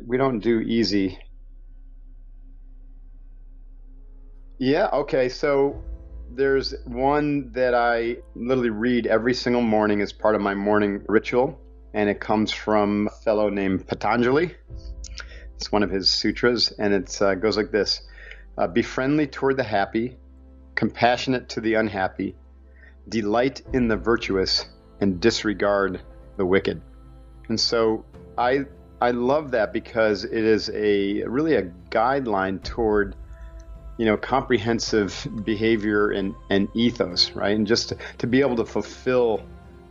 we don't do easy. Yeah, okay. So there's one that I literally read every single morning as part of my morning ritual, and it comes from a fellow named Patanjali. It's one of his sutras, and it goes like this. Be friendly toward the happy, compassionate to the unhappy, delight in the virtuous, and disregard the wicked. And so I love that because it is really a guideline toward comprehensive behavior and ethos, right? And just to be able to fulfill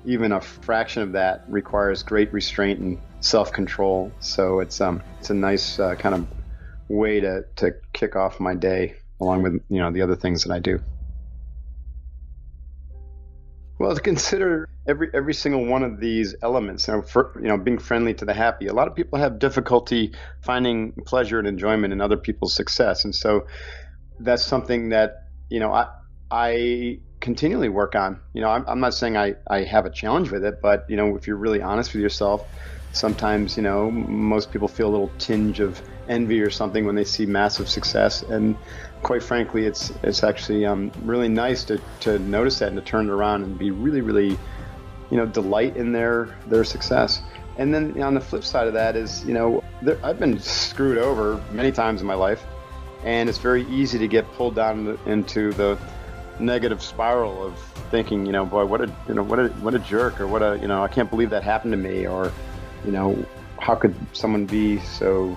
even a fraction of that requires great restraint and self-control. So it's a nice kind of way to kick off my day along with the other things that I do. Well, to consider every single one of these elements, being friendly to the happy. A lot of people have difficulty finding pleasure and enjoyment in other people's success, and so that's something that I continually work on. I'm not saying I have a challenge with it, but if you're really honest with yourself, sometimes most people feel a little tinge of envy or something when they see massive success, and quite frankly, it's actually really nice to notice that and to turn it around and be really, really delight in their success. And then on the flip side of that is I've been screwed over many times in my life, and it's very easy to get pulled down into the negative spiral of thinking, boy, what a jerk, or I can't believe that happened to me, or how could someone be so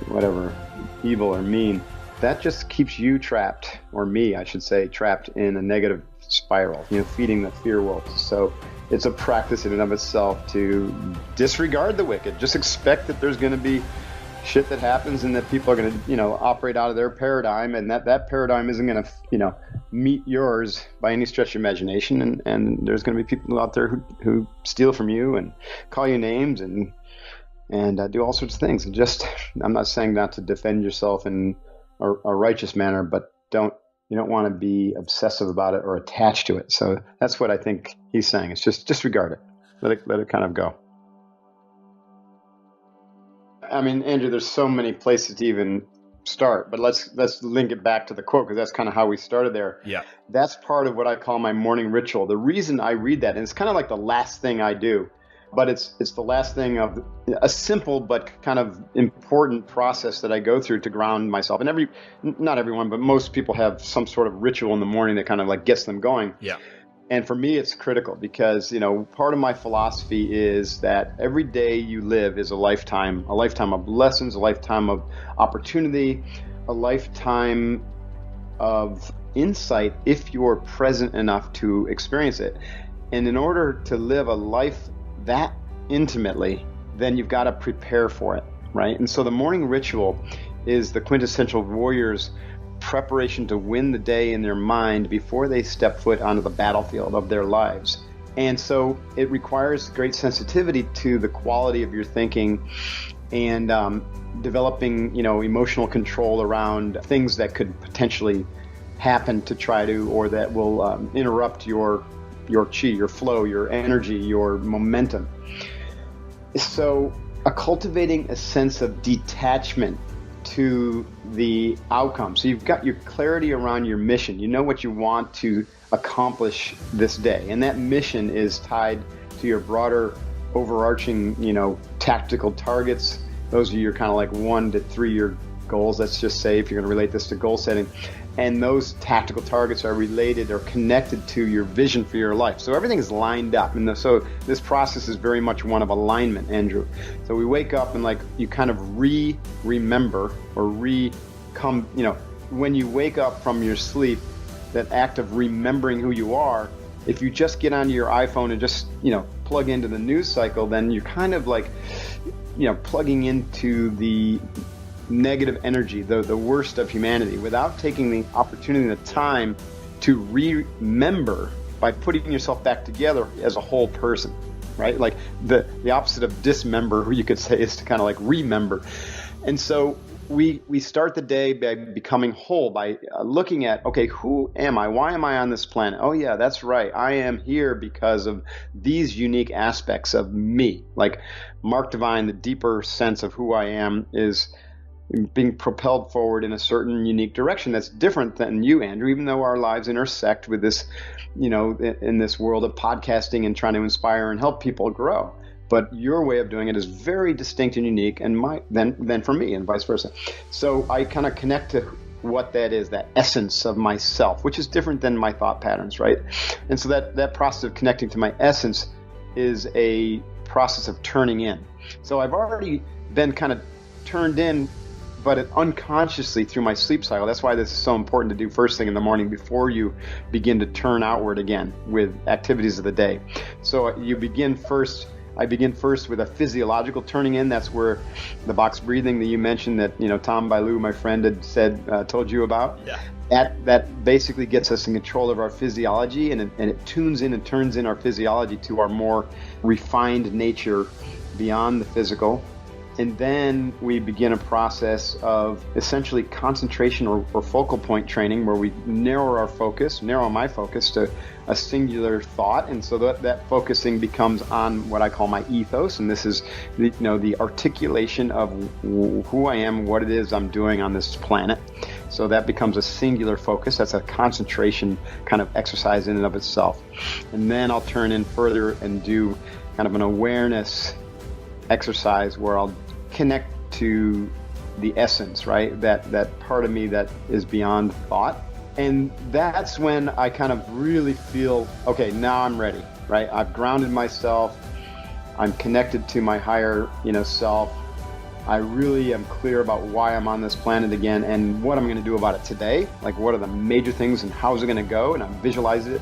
whatever, evil or mean. That just keeps you trapped, or me, I should say, trapped in a negative spiral, feeding the fear wolves. So it's a practice in and of itself to disregard the wicked. Just expect that there's going to be shit that happens and that people are going to, operate out of their paradigm, and that paradigm isn't going to, meet yours by any stretch of imagination. And there's going to be people out there who steal from you and call you names and do all sorts of things. And I'm not saying not to defend yourself in a righteous manner, but you don't want to be obsessive about it or attached to it. So that's what I think he's saying. It's just disregard it. Let it kind of go. I mean, Andrew, there's so many places to even start, but let's link it back to the quote, because that's kind of how we started there. Yeah. That's part of what I call my morning ritual. The reason I read that, and it's kind of like the last thing I do, but it's the last thing of a simple but kind of important process that I go through to ground myself. And not everyone, but most people have some sort of ritual in the morning that kind of like gets them going. Yeah. And for me, it's critical because, part of my philosophy is that every day you live is a lifetime of lessons, a lifetime of opportunity, a lifetime of insight if you're present enough to experience it. And in order to live a life that intimately, then you've got to prepare for it, right? And so the morning ritual is the quintessential warrior's preparation to win the day in their mind before they step foot onto the battlefield of their lives. And so it requires great sensitivity to the quality of your thinking and developing, emotional control around things that could potentially happen to try to, or that will interrupt your chi, your flow, your energy, your momentum. So cultivating a sense of detachment to the outcome. So you've got your clarity around your mission. You know what you want to accomplish this day. And that mission is tied to your broader overarching, tactical targets. Those are your kind of like 1 to 3 year goals. Let's just say, if you're going to relate this to goal setting. And those tactical targets are related or connected to your vision for your life. So everything is lined up. And so this process is very much one of alignment, Andrew. So we wake up and you kind of remember or when you wake up from your sleep, that act of remembering who you are, if you just get onto your iPhone and just, plug into the news cycle, then you're kind of plugging into the negative energy, the worst of humanity, without taking the opportunity and the time to remember by putting yourself back together as a whole person, right? Like the opposite of dismember, you could say, is to kind of remember. And so we start the day by becoming whole, by looking at, okay, who am I? Why am I on this planet? Oh yeah, that's right. I am here because of these unique aspects of me. Like Mark Divine, the deeper sense of who I am is being propelled forward in a certain unique direction that's different than you, Andrew, even though our lives intersect with this, in this world of podcasting and trying to inspire and help people grow. But your way of doing it is very distinct and unique, and than for me, and vice versa. So I kind of connect to what that is, that essence of myself, which is different than my thought patterns, right? And so that process of connecting to my essence is a process of turning in. So I've already been kind of turned in, but unconsciously through my sleep cycle. That's why this is so important to do first thing in the morning before you begin to turn outward again with activities of the day. So I begin first with a physiological turning in. That's where the box breathing that you mentioned, that Tom Bailu, my friend, had told you about. Yeah. That basically gets us in control of our physiology, and it tunes in and turns in our physiology to our more refined nature beyond the physical. And then we begin a process of essentially concentration or focal point training, where we narrow my focus to a singular thought. And so that focusing becomes on what I call my ethos. And this is the articulation of who I am, what it is I'm doing on this planet. So that becomes a singular focus. That's a concentration kind of exercise in and of itself. And then I'll turn in further and do kind of an awareness exercise where I'll connect to the essence, right? That part of me that is beyond thought. And that's when I kind of really feel, okay, now I'm ready, right? I've grounded myself. I'm connected to my higher, self. I really am clear about why I'm on this planet again and what I'm going to do about it today. Like, what are the major things and how's it going to go? And I visualize it.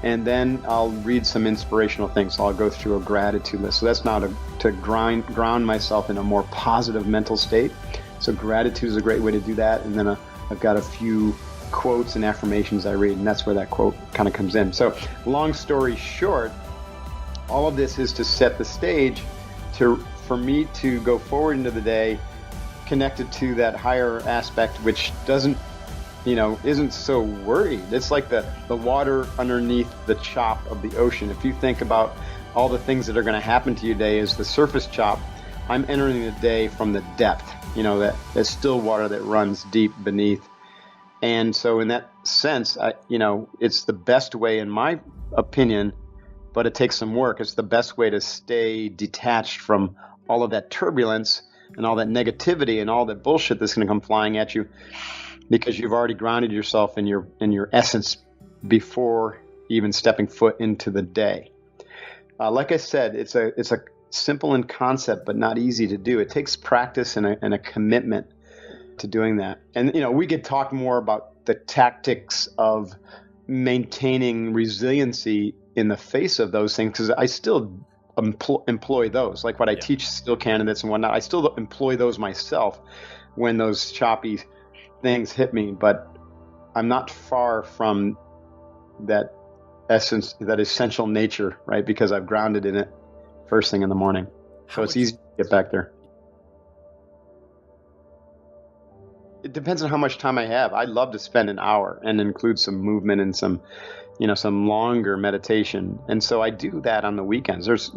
And then I'll read some inspirational things. So I'll go through a gratitude list. So that's now to ground myself in a more positive mental state. So gratitude is a great way to do that. And then I've got a few quotes and affirmations I read, and that's where that quote kind of comes in. So long story short, all of this is to set the stage for me to go forward into the day connected to that higher aspect, which isn't so worried. It's like the water underneath the chop of the ocean. If you think about all the things that are going to happen to you today as the surface chop, I'm entering the day from the depth, that still water that runs deep beneath. And so in that sense, it's the best way, in my opinion, but it takes some work. It's the best way to stay detached from all of that turbulence and all that negativity and all that bullshit that's going to come flying at you, because you've already grounded yourself in your essence before even stepping foot into the day. Like I said, it's a simple in concept, but not easy to do. It takes practice and a commitment to doing that. And we could talk more about the tactics of maintaining resiliency in the face of those things, because I still employ those. Like what I teach still candidates and whatnot, I still employ those myself when those choppy things hit me. But I'm not far from that essence, that essential nature, right? Because I've grounded in it first thing in the morning. So it's easy to get back there. It depends on how much time I have. I'd love to spend an hour and include some movement and some longer meditation. And so I do that on the weekends. There's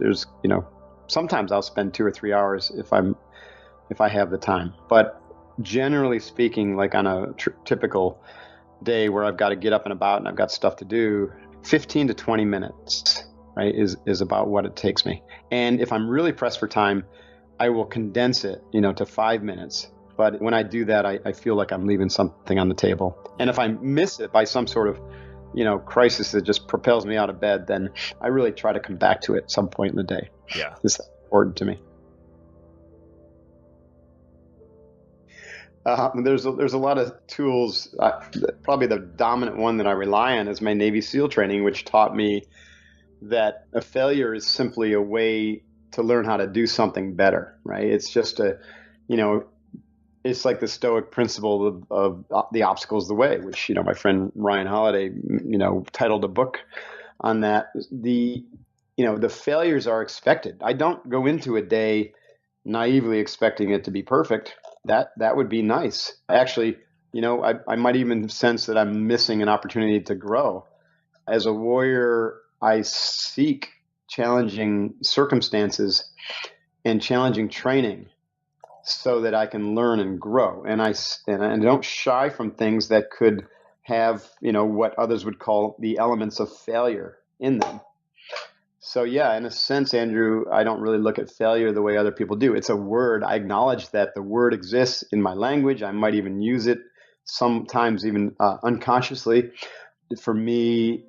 sometimes I'll spend 2 or 3 hours if I have the time. But generally speaking, like on a typical day where I've got to get up and about and I've got stuff to do, 15 to 20 minutes, right, is about what it takes me. And if I'm really pressed for time, I will condense it, to 5 minutes. But when I do that, I feel like I'm leaving something on the table. And if I miss it by some sort of, crisis that just propels me out of bed, then I really try to come back to it at some point in the day. Yeah. It's important to me. There's a lot of tools. Probably the dominant one that I rely on is my Navy SEAL training, which taught me that a failure is simply a way to learn how to do something better, right? It's just it's like the Stoic principle of the obstacle is the way, which, my friend Ryan Holiday, titled a book on that. The failures are expected. I don't go into a day naively expecting it to be perfect. That would be nice. Actually, I might even sense that I'm missing an opportunity to grow. As a warrior, I seek challenging circumstances and challenging training so that I can learn and grow. And I don't shy from things that could have, what others would call the elements of failure in them. So yeah, in a sense, Andrew, I don't really look at failure the way other people do. It's a word. I acknowledge that the word exists in my language. I might even use it sometimes even unconsciously. For me,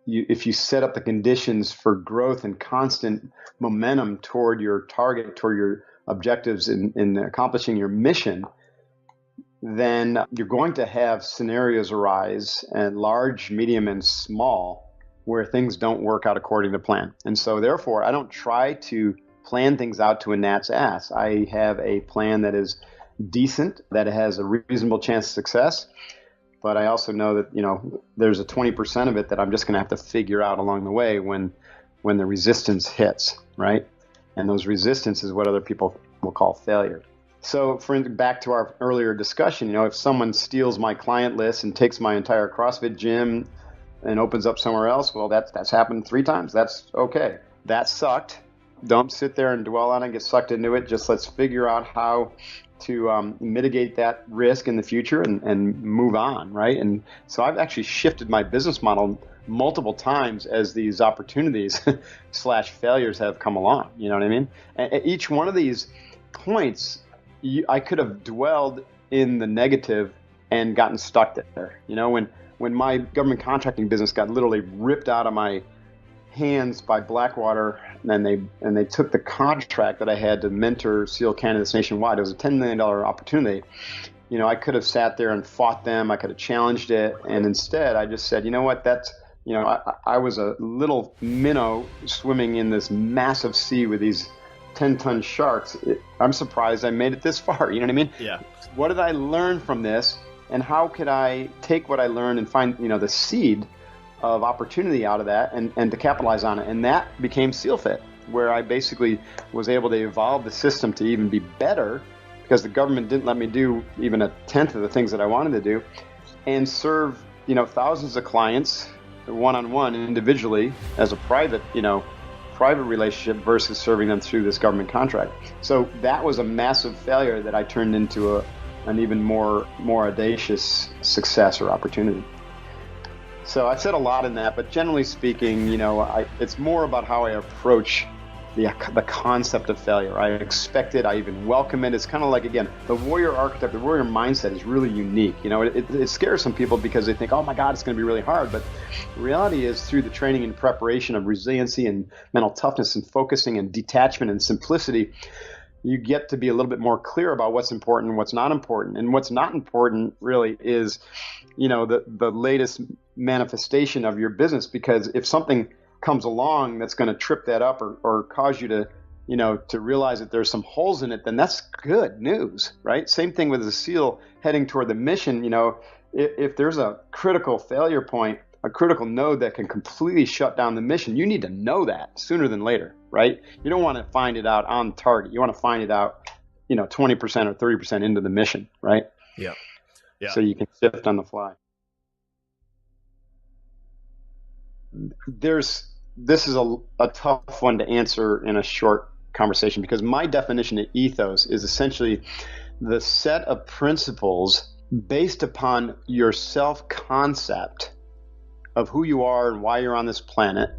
if you set up the conditions for growth and constant momentum toward your target, toward your objectives in accomplishing your mission, then you're going to have scenarios arise, and large, medium, and small, where things don't work out according to plan. And so therefore, I don't try to plan things out to a gnat's ass. I have a plan that is decent, that has a reasonable chance of success. But I also know that, there's a 20% of it that I'm just going to have to figure out along the way when the resistance hits, right? And those resistance is what other people will call failure. So back to our earlier discussion, if someone steals my client list and takes my entire CrossFit gym and opens up somewhere else, well, that's happened 3 times. That's okay. That sucked. Don't sit there and dwell on it, get sucked into it. Just let's figure out how to mitigate that risk in the future and move on, right? And so I've actually shifted my business model multiple times as these opportunities / failures have come along. You know what I mean? And at each one of these points, I could have dwelled in the negative and gotten stuck there. When my government contracting business got literally ripped out of my hands by Blackwater, and they took the contract that I had to mentor SEAL candidates nationwide. It was a $10 million opportunity. I could have sat there and fought them. I could have challenged it, and instead I just said, I was a little minnow swimming in this massive sea with these 10-ton sharks. I'm surprised I made it this far. You know what I mean? Yeah. What did I learn from this, and how could I take what I learned and find, the seed of opportunity out of that and to capitalize on it? And that became SEALFit, where I basically was able to evolve the system to even be better, because the government didn't let me do even a tenth of the things that I wanted to do, and serve, thousands of clients one-on-one and individually as a private relationship versus serving them through this government contract. So that was a massive failure that I turned into an even more audacious success or opportunity. So I said a lot in that, but generally speaking, it's more about how I approach the concept of failure. I expect it. I even welcome it. It's kind of like, again, the warrior archetype, the warrior mindset is really unique. It scares some people because they think, oh my God, it's going to be really hard. But the reality is, through the training and preparation of resiliency and mental toughness and focusing and detachment and simplicity, you get to be a little bit more clear about what's important and what's not important. And what's not important really is, the latest manifestation of your business. Because if something comes along that's going to trip that up or cause you to, to realize that there's some holes in it, then that's good news, right? Same thing with the SEAL heading toward the mission. If there's a critical failure point, a critical node that can completely shut down the mission, you need to know that sooner than later, right? You don't want to find it out on target. You want to find it out, 20% or 30% into the mission, right? Yeah. Yeah. So you can shift on the fly. This is a tough one to answer in a short conversation, because my definition of ethos is essentially the set of principles based upon your self-concept of who you are and why you're on this planet,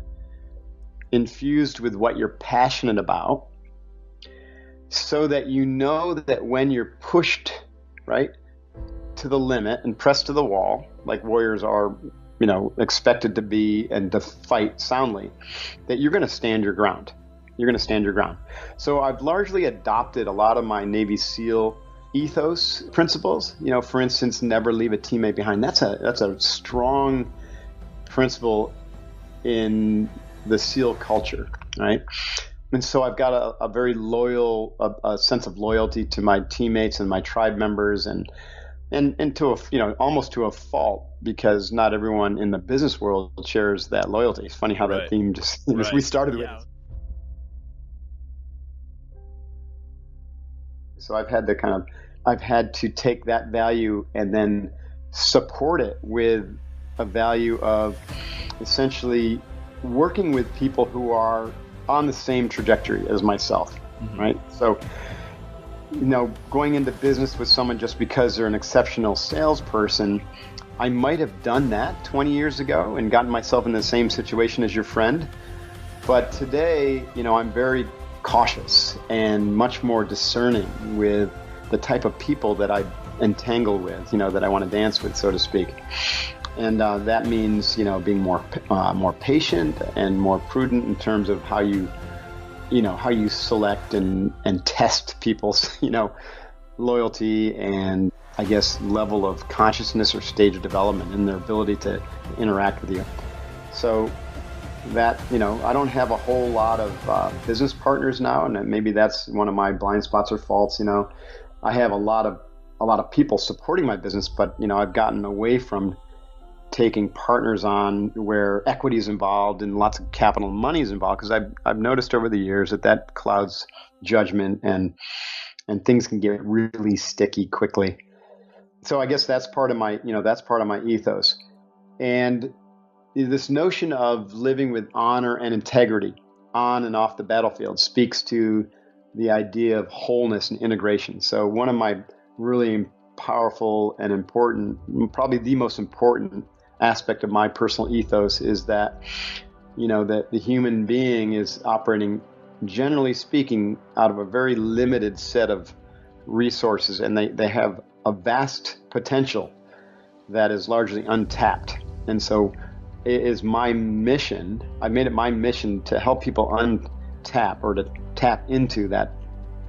infused with what you're passionate about, so that you know that when you're pushed, right, to the limit and pressed to the wall, like warriors are, expected to be and to fight soundly, that you're going to stand your ground. You're going to stand your ground. So I've largely adopted a lot of my Navy SEAL ethos principles. For instance, never leave a teammate behind. That's a strong principle in the SEAL culture, right? And so I've got a very loyal, a sense of loyalty to my teammates and my tribe members, and to almost to a fault, because not everyone in the business world shares that loyalty. It's funny how that theme just we started with. So I've had to kind of I've had to take that value and then support it with a value of essentially working with people who are on the same trajectory as myself, right? So, going into business with someone just because they're an exceptional salesperson, I might have done that 20 years ago and gotten myself in the same situation as your friend. But today, I'm very cautious and much more discerning with the type of people that I entangle with, that I want to dance with, so to speak. And that means, being more patient and more prudent in terms of how you select and test people's, loyalty and, I guess, level of consciousness or stage of development and their ability to interact with you. So that, I don't have a whole lot of business partners now, and maybe that's one of my blind spots or faults. I have a lot of people supporting my business, but I've gotten away from taking partners on where equity is involved and lots of capital and money is involved, because I've noticed over the years that clouds judgment and things can get really sticky quickly. So I guess that's part of my ethos. And this notion of living with honor and integrity on and off the battlefield speaks to the idea of wholeness and integration. So one of my really powerful and important, probably the most important aspect of my personal ethos is that, that the human being is operating, generally speaking, out of a very limited set of resources, and they have a vast potential that is largely untapped. And so it is my mission, I made it my mission to help people untap or to tap into that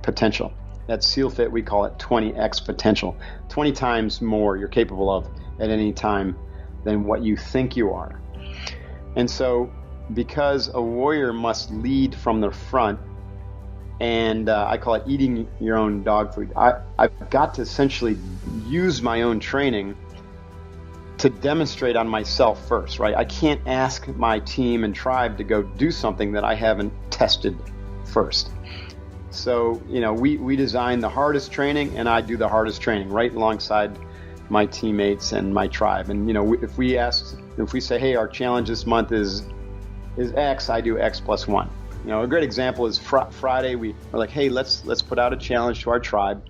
potential. At SEALFIT, we call it 20x potential. 20 times more you're capable of at any time than what you think you are. And so because a warrior must lead from the front, and I call it eating your own dog food, I've got to essentially use my own training to demonstrate on myself first, right? I can't ask my team and tribe to go do something that I haven't tested first. So, we design the hardest training, and I do the hardest training right alongside my teammates and my tribe. And, if we say, hey, our challenge this month is X, I do X plus 1. A great example is Friday. We were like, hey, let's put out a challenge to our tribe.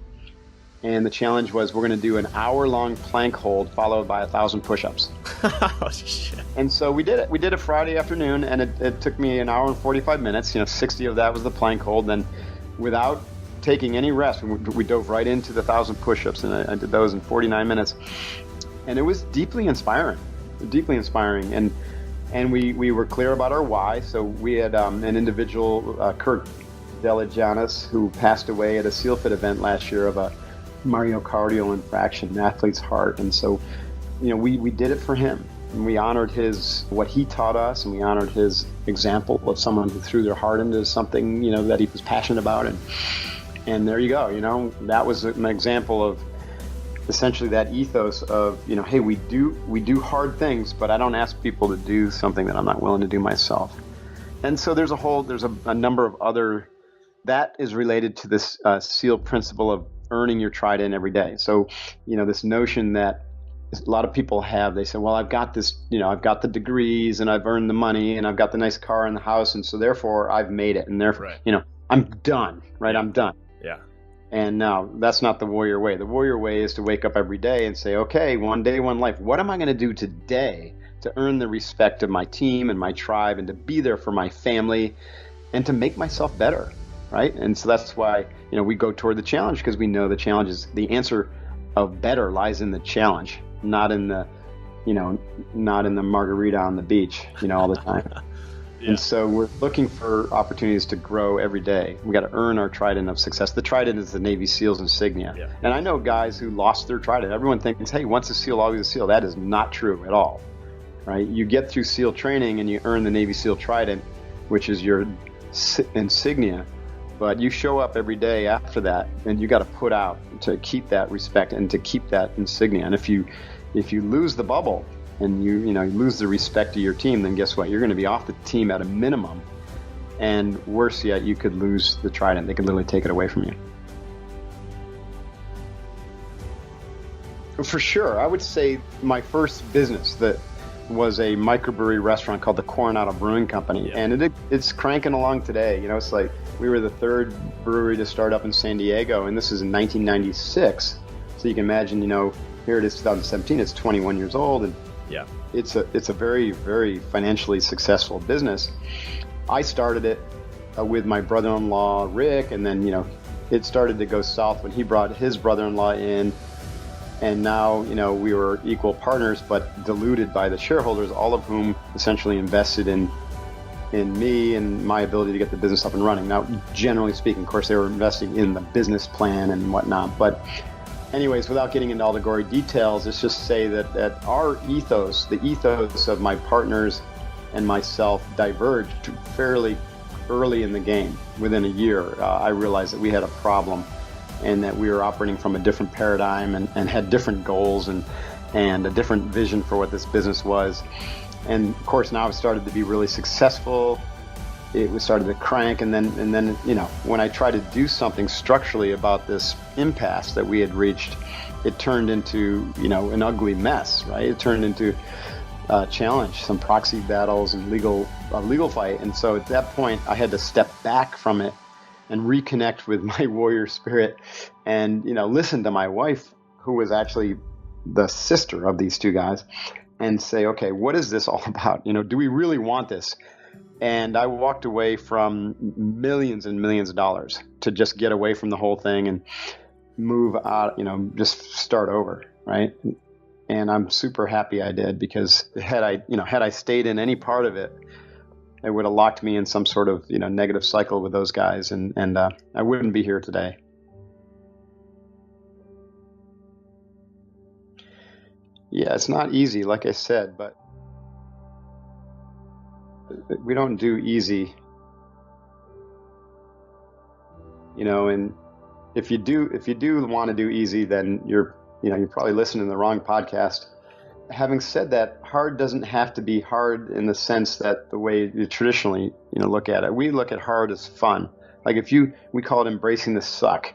And the challenge was we're going to do an hour-long plank hold followed by 1,000 push-ups. Oh, shit. And so we did it. We did it Friday afternoon, and it took me an hour and 45 minutes. 60 of that was the plank hold. Then without taking any rest, we dove right into the 1,000 push-ups, and I did those in 49 minutes. And it was deeply inspiring. And we were clear about our why. So we had an individual, Kurt Deligianis, who passed away at a SEALFIT event last year of a myocardial infraction, an athlete's heart. And so, we did it for him. And we honored what he taught us, and we honored his example of someone who threw their heart into something, that he was passionate about. And there you go, that was an example of essentially that ethos of, hey, we do hard things, but I don't ask people to do something that I'm not willing to do myself. And so there's a number of other, that is related to this SEAL principle of earning your trident every day. So, this notion that a lot of people have, they say, well, I've got this, I've got the degrees and I've earned the money and I've got the nice car and the house. And so therefore I've made it. And therefore, right. I'm done, right? Yeah. I'm done. Yeah. And now that's not the warrior way. The warrior way is to wake up every day and say, okay, one day, one life. What am I going to do today to earn the respect of my team and my tribe and to be there for my family and to make myself better, right? And so that's why, we go toward the challenge, because we know the challenge is, the answer of better lies in the challenge, not in the margarita on the beach, all the time. Yeah. And so we're looking for opportunities to grow every day. We got to earn our trident of success. The trident is the Navy SEALs insignia. Yeah. And I know guys who lost their trident. Everyone thinks, hey, once a SEAL, always a SEAL. That is not true at all, right? You get through SEAL training and you earn the Navy SEAL trident, which is your insignia. But you show up every day after that, and you got to put out to keep that respect and to keep that insignia. And if you lose the bubble and you lose the respect of your team, then guess what? You're going to be off the team at a minimum. And worse yet, you could lose the trident. They could literally take it away from you. For sure. I would say my first business that was a microbrewery restaurant called the Coronado Brewing Company. Yeah. And it's cranking along today. It's like we were the third brewery to start up in San Diego, and this is in 1996. So you can imagine, here it is 2017, it's 21 years old, and Yeah. it's a very, very financially successful business. I started it with my brother-in-law, Rick, and then, it started to go south when he brought his brother-in-law in. And now, we were equal partners, but diluted by the shareholders, all of whom essentially invested in me and my ability to get the business up and running. Now, generally speaking, of course, they were investing in the business plan and whatnot. But anyways, without getting into all the gory details, let's just say that our ethos, the ethos of my partners and myself, diverged fairly early in the game. Within a year, I realized that we had a problem, and that we were operating from a different paradigm and had different goals and a different vision for what this business was. And of course, now it started to be really successful. It was started to crank, and then when I tried to do something structurally about this impasse that we had reached, it turned into an ugly mess, right? It turned into a challenge, some proxy battles and a legal fight. And so at that point, I had to step back from it and reconnect with my warrior spirit and, listen to my wife, who was actually the sister of these two guys, and say, okay, what is this all about? Do we really want this? And I walked away from millions and millions of dollars to just get away from the whole thing and move out, just start over, right? And I'm super happy I did, because had I stayed in any part of it, it would have locked me in some sort of negative cycle with those guys, and I wouldn't be here today. Yeah, it's not easy, like I said, but we don't do easy, and if you do want to do easy, then you're probably listening to the wrong podcast. Having said that, hard doesn't have to be hard in the sense that the way you traditionally look at it. We look at hard as fun. Like we call it embracing the suck.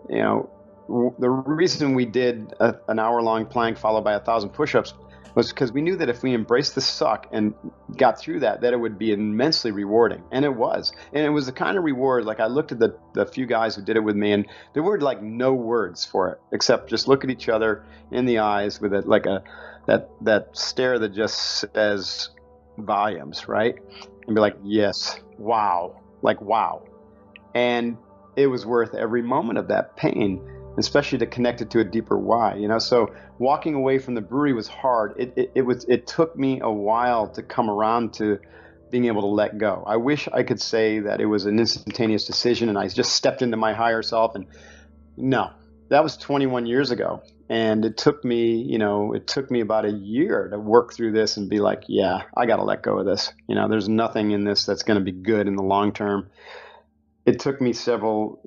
The reason we did an hour-long plank followed by 1,000 push-ups was because we knew that if we embraced the suck and got through that it would be immensely rewarding. And it was. And it was the kind of reward, like I looked at the few guys who did it with me, and there were like no words for it except just look at each other in the eyes with that stare that just says volumes, right? And be like, yes, wow, like wow. And it was worth every moment of that pain, especially to connect it to a deeper why. So walking away from the brewery was hard. It took me a while to come around to being able to let go. I wish I could say that it was an instantaneous decision and I just stepped into my higher self, and no, that was 21 years ago. And it took me about a year to work through this and be like, yeah, I got to let go of this. There's nothing in this that's going to be good in the long term. It took me several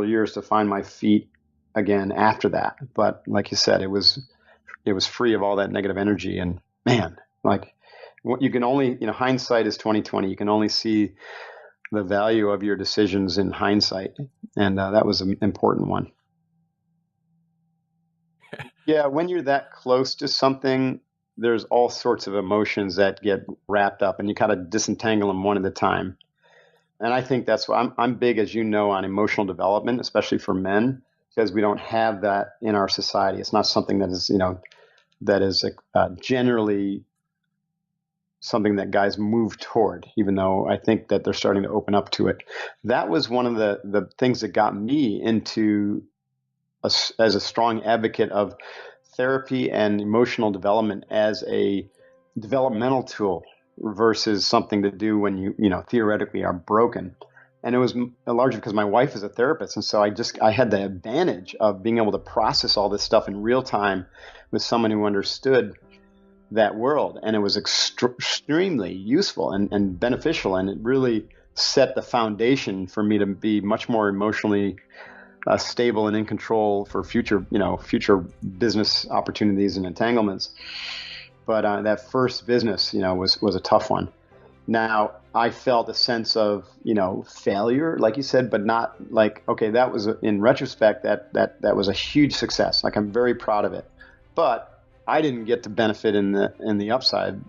years to find my feet again after that. But like you said, it was free of all that negative energy. And man, like what you can only, hindsight is 20/20. You can only see the value of your decisions in hindsight. And that was an important one. Yeah, when you're that close to something, there's all sorts of emotions that get wrapped up, and you kind of disentangle them one at a time. And I think that's why I'm big, as you know, on emotional development, especially for men, because we don't have that in our society. It's not something that is generally something that guys move toward, even though I think that they're starting to open up to it. That was one of the things that got me into as a strong advocate of therapy and emotional development as a developmental tool versus something to do when you theoretically are broken. And it was largely because my wife is a therapist, and so I had the advantage of being able to process all this stuff in real time with someone who understood that world, and it was extremely useful and beneficial, and it really set the foundation for me to be much more emotionally stable and in control for future business opportunities and entanglements. But that first business, was a tough one. Now, I felt a sense of, failure, like you said, but not like, okay, that was in retrospect, that was a huge success. Like, I'm very proud of it. but I didn't get to benefit in the upside.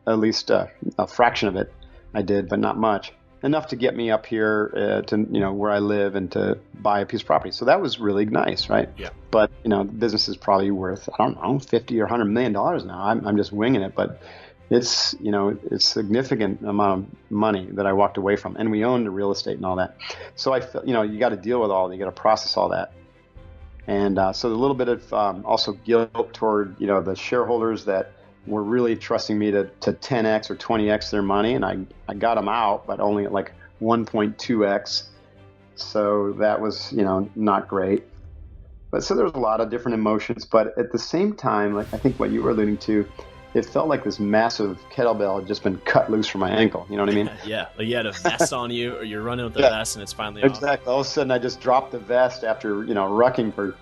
At least a fraction of it I did, but not much. Enough to get me up here to where I live and to buy a piece of property. So that was really nice, right? Yeah. But the business is probably worth, I don't know, 50 or $100 million now. I'm just winging it, but it's it's significant amount of money that I walked away from, and we owned the real estate and all that. So I felt you got to deal with all that, you got to process all that, and so a little bit of also guilt toward the shareholders that were really trusting me to 10x or 20x their money, and I got them out, but only at like 1.2x. So that was not great. But so there's a lot of different emotions, but at the same time, like I think what you were alluding to, it felt like this massive kettlebell had just been cut loose from my ankle. You know what I mean? Yeah. Like you had a vest on you, or you're running with the Yeah, vest and it's finally off. exactly. All of a sudden, I just dropped the vest after rucking for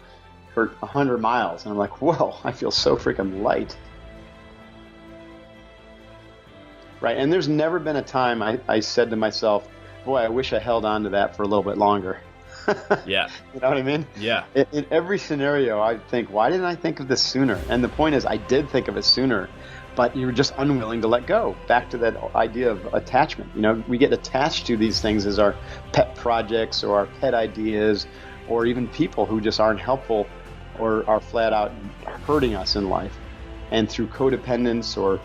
100 miles, and I'm like, whoa, I feel so freaking light. Right. And there's never been a time I said to myself, boy, I wish I held on to that for a little bit longer. Yeah. You know what I mean? Yeah. In every scenario, I think, why didn't I think of this sooner? And the point is, I did think of it sooner, but you were just unwilling to let go. Back to that idea of attachment. We get attached to these things as our pet projects or our pet ideas, or even people who just aren't helpful or are flat out hurting us in life. And through codependence or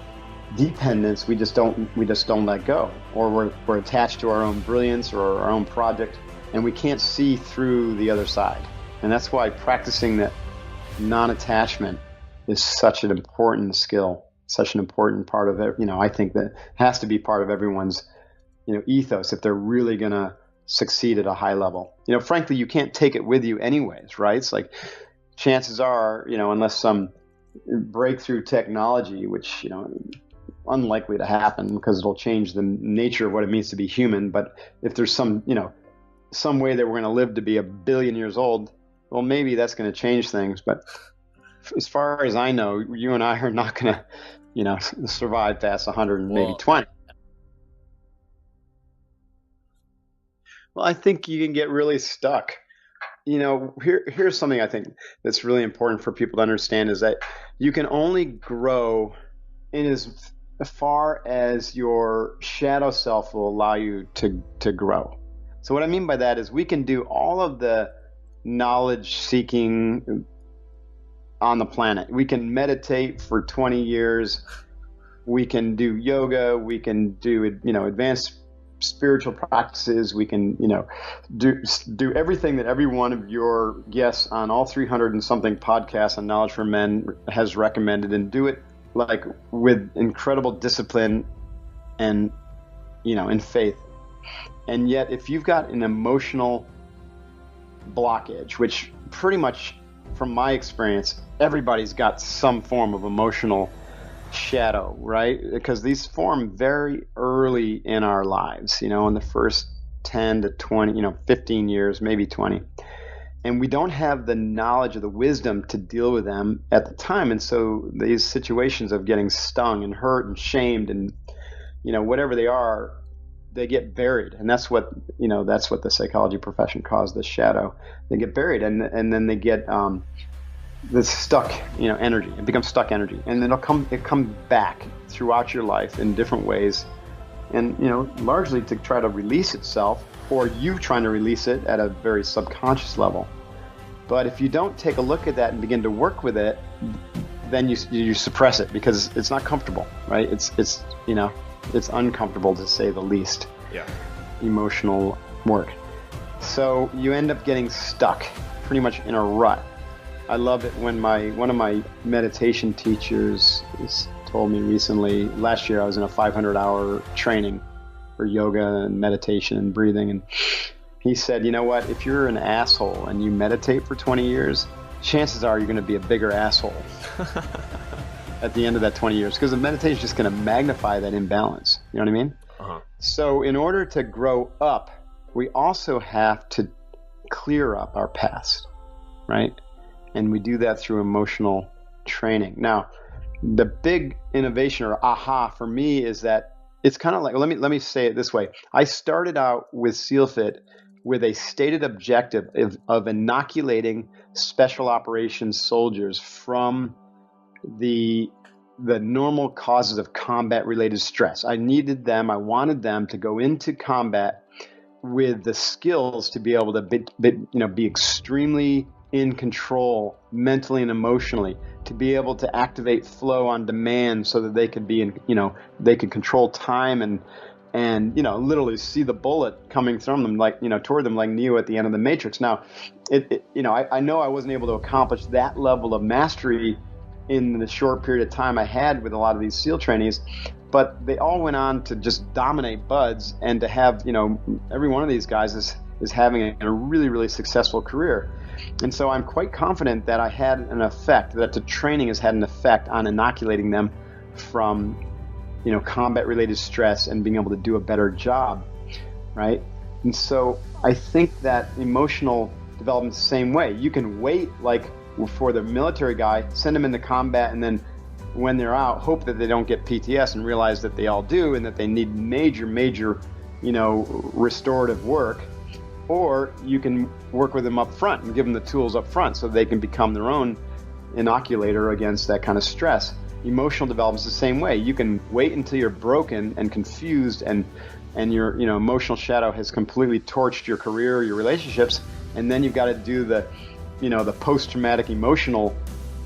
dependence, we just don't let go, or we're attached to our own brilliance or our own project, and we can't see through the other side. And that's why practicing that non-attachment is such an important skill, such an important part of it. I think that has to be part of everyone's ethos if they're really going to succeed at a high level. Frankly, you can't take it with you anyways, right? It's like chances are, unless some breakthrough technology, which unlikely to happen because it'll change the nature of what it means to be human. But if there's some way that we're going to live to be 1 billion years old, well, maybe that's going to change things. But as far as I know, you and I are not going to, survive past 100 and maybe 20. Well, I think you can get really stuck. Here's something I think that's really important for people to understand is that you can only grow in as far as your shadow self will allow you to grow. So what I mean by that is we can do all of the knowledge seeking on the planet. We can meditate for 20 years. We can do yoga. We can do advanced spiritual practices. We can do everything that every one of your guests on all 300 and something podcasts on Knowledge for Men has recommended, and do it like with incredible discipline and in faith. And yet if you've got an emotional blockage, which pretty much from my experience everybody's got some form of emotional shadow, right? Because these form very early in our lives, in the first 10 to 20, 15 years, maybe 20. And we don't have the knowledge or the wisdom to deal with them at the time. And so these situations of getting stung and hurt and shamed and, whatever they are, they get buried. And that's what the psychology profession calls the shadow. They get buried, and then they get this stuck, energy. It becomes stuck energy. And then it comes back throughout your life in different ways. And, largely to try to release itself, or you trying to release it at a very subconscious level. But if you don't take a look at that and begin to work with it, then you suppress it because it's not comfortable, right? It's uncomfortable to say the least. Yeah. Emotional work. So you end up getting stuck pretty much in a rut. I love it when one of my meditation teachers told me recently, last year I was in a 500-hour training for yoga and meditation and breathing, and he said, you know what, if you're an asshole and you meditate for 20 years, chances are you're going to be a bigger asshole at the end of that 20 years, because the meditation is just going to magnify that imbalance. You know what I mean? Uh-huh. So in order to grow up, we also have to clear up our past, right? And we do that through emotional training. Now, the big innovation or aha for me is that it's kind of like, let me say it this way. I started out with SEALFIT with a stated objective of inoculating special operations soldiers from the normal causes of combat-related stress. I wanted them to go into combat with the skills to be able to be extremely in control mentally and emotionally, to be able to activate flow on demand so that they could they could control time and literally see the bullet coming from them, toward them, like Neo at the end of the Matrix. Now, I know I wasn't able to accomplish that level of mastery in the short period of time I had with a lot of these SEAL trainees, but they all went on to just dominate BUD/S and to have, every one of these guys is having a really, really successful career. And so I'm quite confident that I had an effect, that the training has had an effect on inoculating them from, combat-related stress and being able to do a better job, right? And so I think that emotional development is the same way. You can wait, like for the military guy, send them into combat, and then when they're out, hope that they don't get PTS and realize that they all do and that they need major, restorative work. Or you can work with them up front and give them the tools up front so they can become their own inoculator against that kind of stress. Emotional development is the same way. You can wait until you're broken and confused and your emotional shadow has completely torched your career, your relationships, and then you've got to do the post-traumatic emotional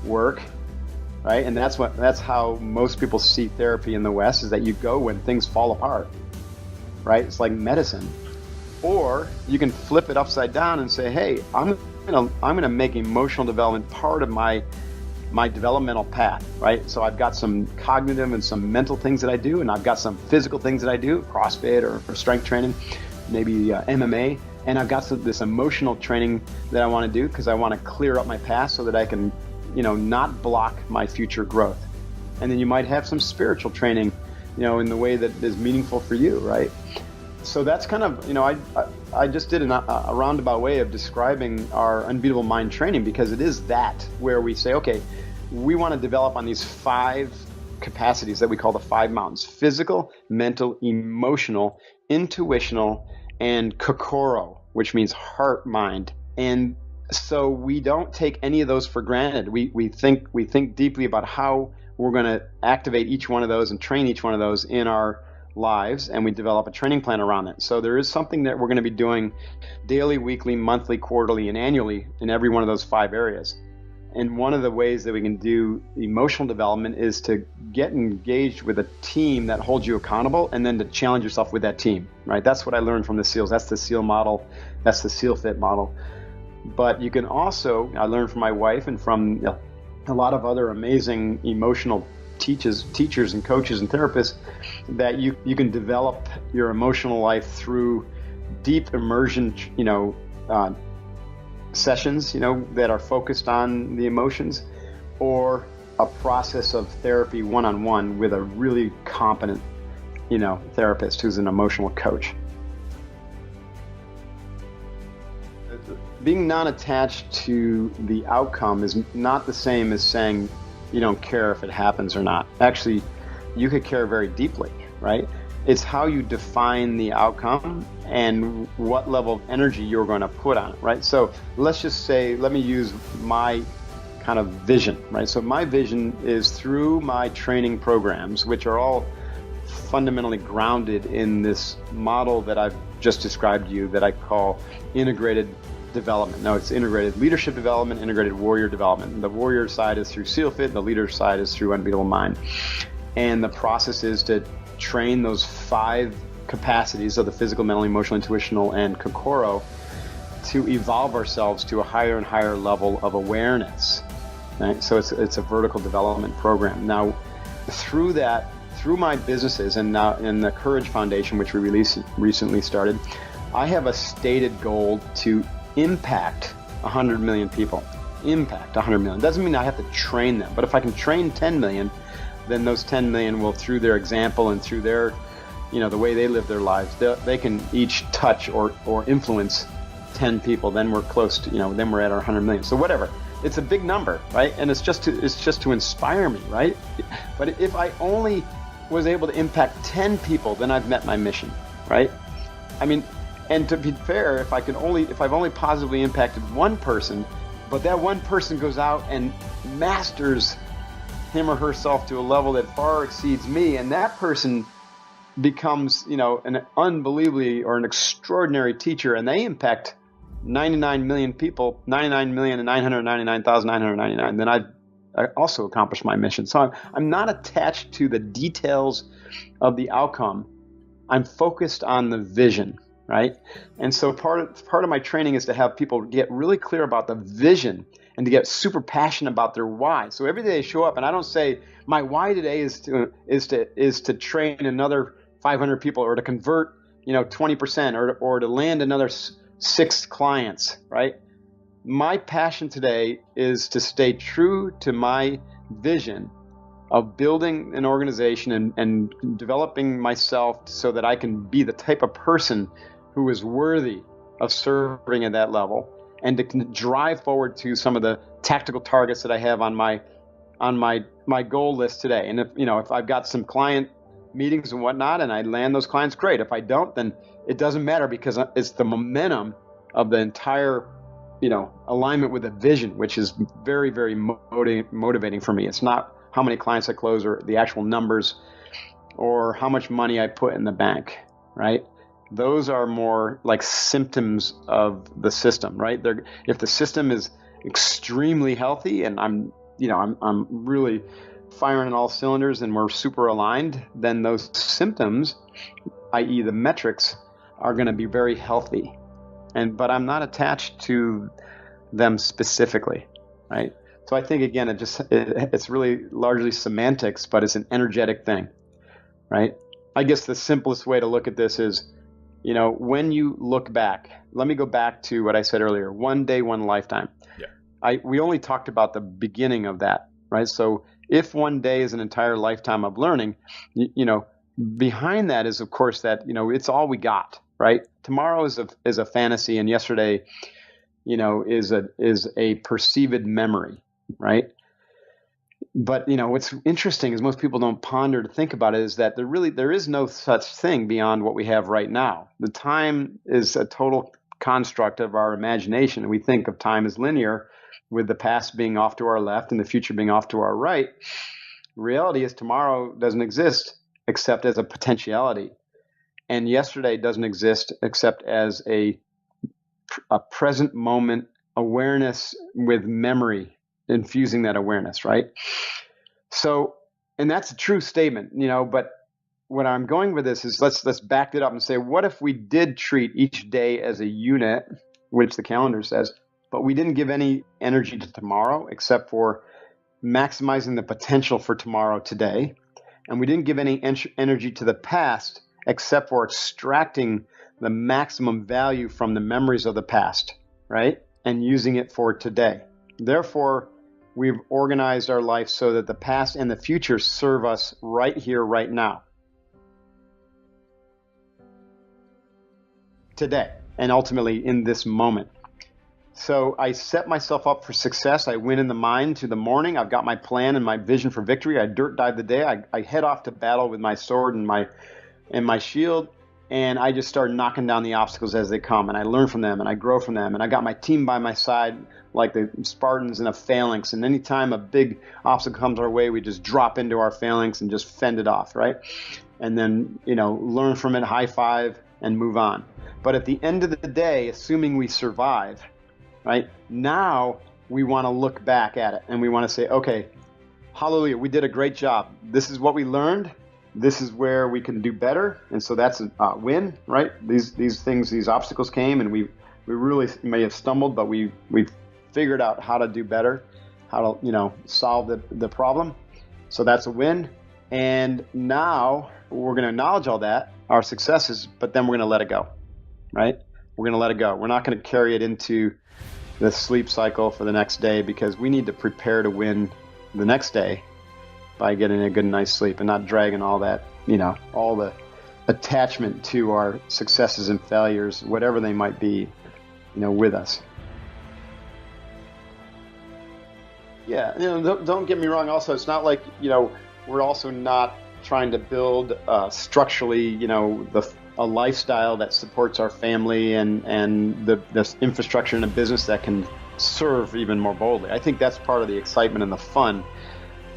work, right? And that's how most people see therapy in the West, is that you go when things fall apart, right? It's like medicine. Or you can flip it upside down and say, hey, I'm gonna make emotional development part of my developmental path, right? So I've got some cognitive and some mental things that I do, and I've got some physical things that I do, CrossFit or strength training, maybe MMA, and I've got this emotional training that I want to do because I want to clear up my past so that I can, not block my future growth. And then you might have some spiritual training, in the way that is meaningful for you, right? So that's kind of, I just did a roundabout way of describing our Unbeatable Mind training, because it is that where we say, okay, we want to develop on these 5 capacities that we call the 5 mountains: physical, mental, emotional, intuitional, and kokoro, which means heart, mind. And so we don't take any of those for granted. We think deeply about how we're going to activate each one of those and train each one of those in our lives, and we develop a training plan around it. So there is something that we're going to be doing daily, weekly, monthly, quarterly, and annually in every one of those 5 areas. And one of the ways that we can do emotional development is to get engaged with a team that holds you accountable, and then to challenge yourself with that team, right? That's what I learned from the SEALs. That's the SEAL model. That's the SEAL Fit model. But you can also, I learned from my wife and from a lot of other amazing emotional teachers and coaches and therapists, that you can develop your emotional life through deep immersion, sessions, that are focused on the emotions, or a process of therapy one-on-one with a really competent, therapist who's an emotional coach. Being non-attached to the outcome is not the same as saying you don't care if it happens or not. Actually, you could care very deeply, right? It's how you define the outcome and what level of energy you're going to put on it, right? So let's just say, let me use my kind of vision, right? So my vision is through my training programs, which are all fundamentally grounded in this model that I've just described to you, that I call integrated development. No, it's integrated leadership development, integrated warrior development. And the warrior side is through SEAL Fit, and the leader side is through Unbeatable Mind. And the process is to train those 5 capacities of the physical, mental, emotional, intuitional, and kokoro to evolve ourselves to a higher and higher level of awareness. Right? So it's a vertical development program. Now, through my businesses, and now in the Courage Foundation, which we recently started, I have a stated goal to impact 100 million people. Impact 100 million. Doesn't mean I have to train them, but if I can train 10 million, then those 10 million will, through their example and through their, the way they live their lives, they can each touch or influence 10 people. Then we're close to, then we're at our 100 million. So whatever. It's a big number, right? And it's just to inspire me, right? But if I only was able to impact 10 people, then I've met my mission, right? I mean, and to be fair, if I've only positively impacted one person, but that one person goes out and masters him or herself to a level that far exceeds me, and that person becomes, an unbelievably or an extraordinary teacher, and they impact 99 million people, 99,999,999, then I also accomplished my mission. So I'm not attached to the details of the outcome. I'm focused on the vision, right? And so part of my training is to have people get really clear about the vision and to get super passionate about their why. So every day they show up, and I don't say my why today is to train another 500 people, or to convert 20%, or to land another 6 clients, right? My passion today is to stay true to my vision of building an organization and developing myself so that I can be the type of person who is worthy of serving at that level, and to drive forward to some of the tactical targets that I have on my goal list today. And if I've got some client meetings and whatnot and I land those clients, great. If I don't, then it doesn't matter, because it's the momentum of the entire alignment with a vision, which is very, very motivating for me. It's not how many clients I close or the actual numbers or how much money I put in the bank, right? Those are more like symptoms of the system, right? If the system is extremely healthy and I'm really firing on all cylinders and we're super aligned, then those symptoms, i.e. the metrics, are going to be very healthy. But I'm not attached to them specifically, right? So I think, again, it's really largely semantics, but it's an energetic thing, right? I guess the simplest way to look at this is, when you look back, let me go back to what I said earlier, one day, one lifetime. Yeah. We only talked about the beginning of that, right? So if one day is an entire lifetime of learning, behind that is, of course, that, it's all we got, right? Tomorrow is a fantasy, and yesterday, is a perceived memory, right? But what's interesting is most people don't ponder to think about it, is that there is no such thing beyond what we have right now. The time is a total construct of our imagination, and we think of time as linear, with the past being off to our left and the future being off to our right. Reality is tomorrow doesn't exist except as a potentiality, and yesterday doesn't exist except as a present moment awareness with memory infusing that awareness, right? So, and that's a true statement, but what I'm going with this is let's back it up and say, what if we did treat each day as a unit, which the calendar says, but we didn't give any energy to tomorrow except for maximizing the potential for tomorrow today, and we didn't give any energy to the past except for extracting the maximum value from the memories of the past, right? And using it for today. Therefore, we've organized our life so that the past and the future serve us right here, right now. Today, and ultimately in this moment. So I set myself up for success. I win in the mind to the morning. I've got my plan and my vision for victory. I dirt dive the day. I head off to battle with my sword and my shield, and I just start knocking down the obstacles as they come, and I learn from them and I grow from them, and I got my team by my side like the Spartans in a phalanx, and anytime a big obstacle comes our way, we just drop into our phalanx and just fend it off, right? And then, learn from it, high five, and move on. But at the end of the day, assuming we survive, right, now we want to look back at it and we want to say, okay, hallelujah, we did a great job. This is what we learned. This is where we can do better. And so that's a win, right? These obstacles came, and we really may have stumbled, but we figured out how to do better, how to, solve the problem. So that's a win. And now we're going to acknowledge all that, our successes, but then we're going to let it go, right? We're going to let it go. We're not going to carry it into the sleep cycle for the next day, because we need to prepare to win the next day by getting a good night's sleep and not dragging all that, all the attachment to our successes and failures, whatever they might be, with us. Yeah, don't get me wrong. Also, it's not like, we're also not trying to build structurally, a lifestyle that supports our family and the infrastructure in a business that can serve even more boldly. I think that's part of the excitement and the fun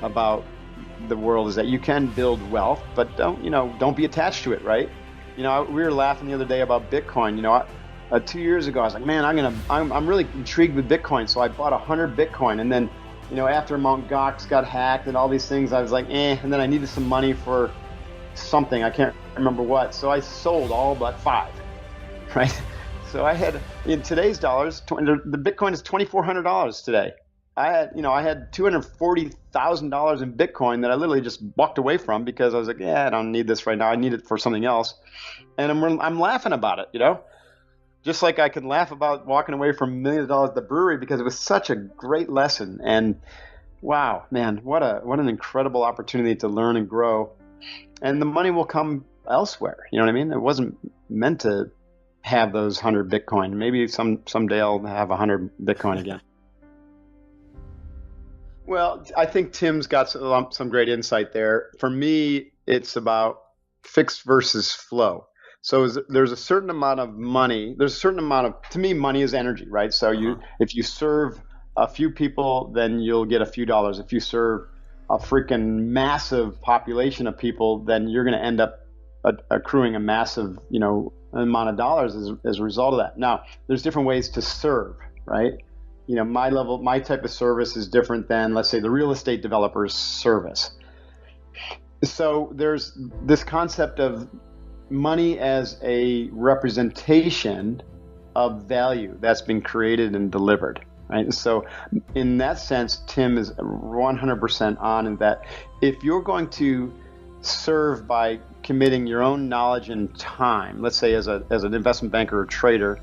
about the world is that you can build wealth, but don't be attached to it, right? We were laughing the other day about Bitcoin. 2 years ago, I was like, man, I'm really intrigued with Bitcoin, so I bought 100 Bitcoin, and then, after Mt. Gox got hacked and all these things, I was like, and then I needed some money for something, I can't remember what, so I sold all but 5, right? So I had, in today's dollars, the Bitcoin is $2,400 today. I had $240,000 in Bitcoin that I literally just walked away from because I was like, I don't need this right now. I need it for something else. And I'm laughing about it, just like I could laugh about walking away from millions of dollars at the brewery because it was such a great lesson. And wow, man, what an incredible opportunity to learn and grow. And the money will come elsewhere. You know what I mean? It wasn't meant to have those 100 Bitcoin. Maybe someday I'll have 100 Bitcoin again. Well, I think Tim's got some great insight there. For me, it's about fixed versus flow. So there's a certain amount of money. To me, money is energy, right? So if you serve a few people, then you'll get a few dollars. If you serve a freaking massive population of people, then you're going to end up accruing a massive, amount of dollars as a result of that. Now, there's different ways to serve, right? My type of service is different than, let's say, the real estate developer's service. So there's this concept of money as a representation of value that's been created and delivered, right? And so in that sense, Tim is 100% on in that if you're going to serve by committing your own knowledge and time, let's say as an investment banker or trader,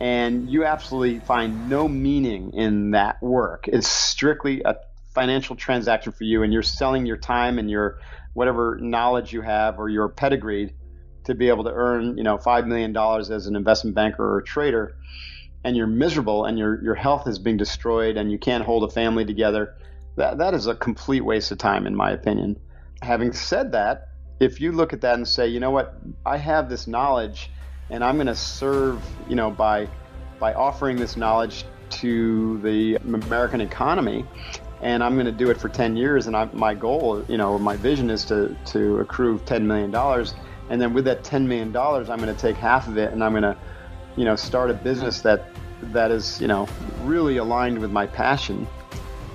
and you absolutely find no meaning in that work, it's strictly a financial transaction for you, and you're selling your time and your whatever knowledge you have or your pedigree to be able to earn, $5 million as an investment banker or a trader, and you're miserable and your health is being destroyed and you can't hold a family together, that is a complete waste of time, in my opinion. Having said that, if you look at that and say, you know what, I have this knowledge and I'm going to serve, by offering this knowledge to the American economy, and I'm going to do it for 10 years. And my goal, my vision is to accrue $10 million. And then with that $10 million, I'm going to take half of it and I'm going to, start a business that is, really aligned with my passion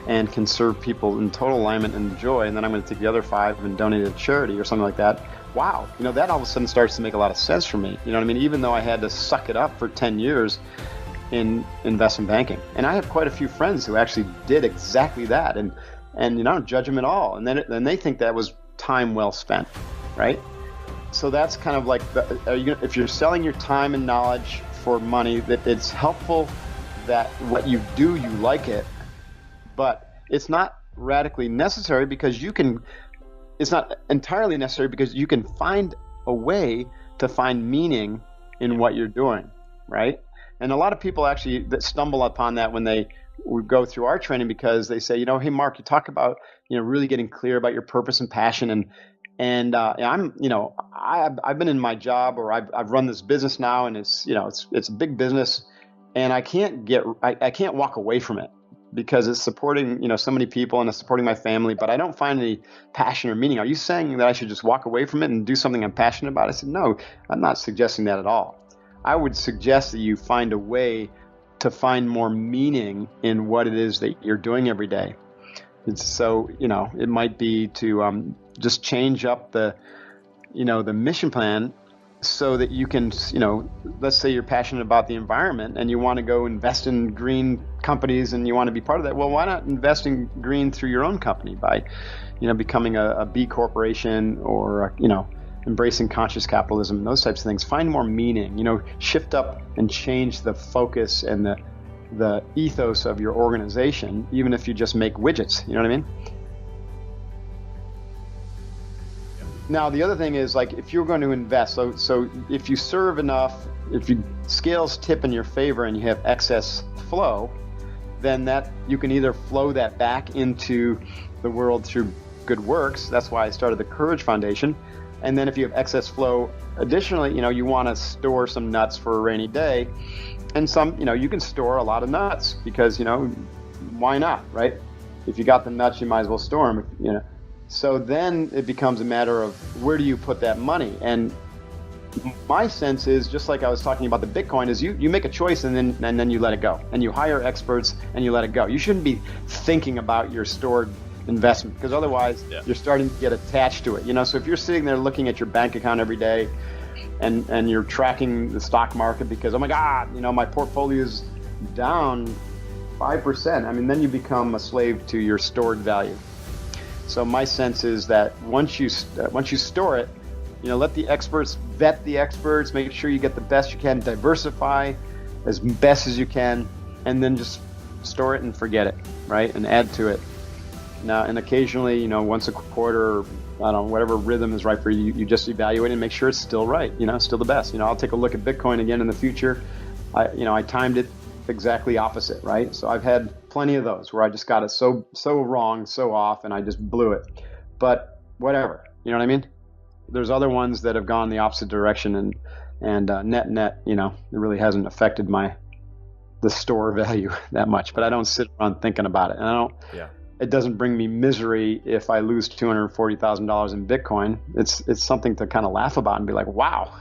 and can serve people in total alignment and joy. And then I'm going to take the other 5 and donate it to charity or something like that. Wow, that all of a sudden starts to make a lot of sense for me. You know what I mean? Even though I had to suck it up for 10 years in investment banking. And I have quite a few friends who actually did exactly that. And I don't judge them at all. And then they think that was time well spent, right? So that's kind of like, if you're selling your time and knowledge for money, that it's helpful that what you do, you like it, but it's not radically necessary because it's not entirely necessary because you can find a way to find meaning in what you're doing, right? And a lot of people actually that stumble upon that when they would go through our training because they say, hey, Mark, you talk about, really getting clear about your purpose and passion. And I've been in my job, or I've run this business now, and it's a big business, and I can't walk away from it because it's supporting, so many people and it's supporting my family, but I don't find any passion or meaning. Are you saying that I should just walk away from it and do something I'm passionate about? I said, no, I'm not suggesting that at all. I would suggest that you find a way to find more meaning in what it is that you're doing every day. And so, it might be to just change up the mission plan so that you can, let's say you're passionate about the environment and you want to go invest in green companies and you want to be part of that. Well, why not invest in green through your own company by, becoming a B corporation or, embracing conscious capitalism and those types of things. Find more meaning, shift up and change the focus and the ethos of your organization, even if you just make widgets. You know what I mean? Now, the other thing is, like, if you're going to invest, so if you serve enough, if you scales tip in your favor and you have excess flow, then that you can either flow that back into the world through good works. That's why I started the Courage Foundation. And then if you have excess flow, additionally, you want to store some nuts for a rainy day. And you can store a lot of nuts because, why not, right? if you got the nuts, you might as well store them, you know. So then it becomes a matter of where do you put that money? And my sense is, just like I was talking about the Bitcoin, is you make a choice and then you let it go, and you hire experts and you let it go. You shouldn't be thinking about your stored investment, because otherwise you're starting to get attached to it. You know, so if you're sitting there looking at your bank account every day and you're tracking the stock market because, oh my God, you know, my portfolio's down 5%, I mean, then you become a slave to your stored value. So my sense is that once you store it, you know, let the experts vet the experts, make sure you get the best you can, diversify as best as you can, and then just store it and forget it, right? And add to it. Now, and occasionally, you know, once a quarter, I don't know, whatever rhythm is right for you, you just evaluate and make sure it's still right, you know, still the best. You know, I'll take a look at Bitcoin again in the future. I timed it exactly opposite, right? So I've had plenty of those where I just got it so wrong, so off, and I just blew it. But whatever, you know what I mean? There's other ones that have gone the opposite direction, and net, you know, it really hasn't affected the store value that much. But I don't sit around thinking about it, and I don't. Yeah. It doesn't bring me misery if I lose $240,000 in Bitcoin. It's something to kind of laugh about and be like, wow,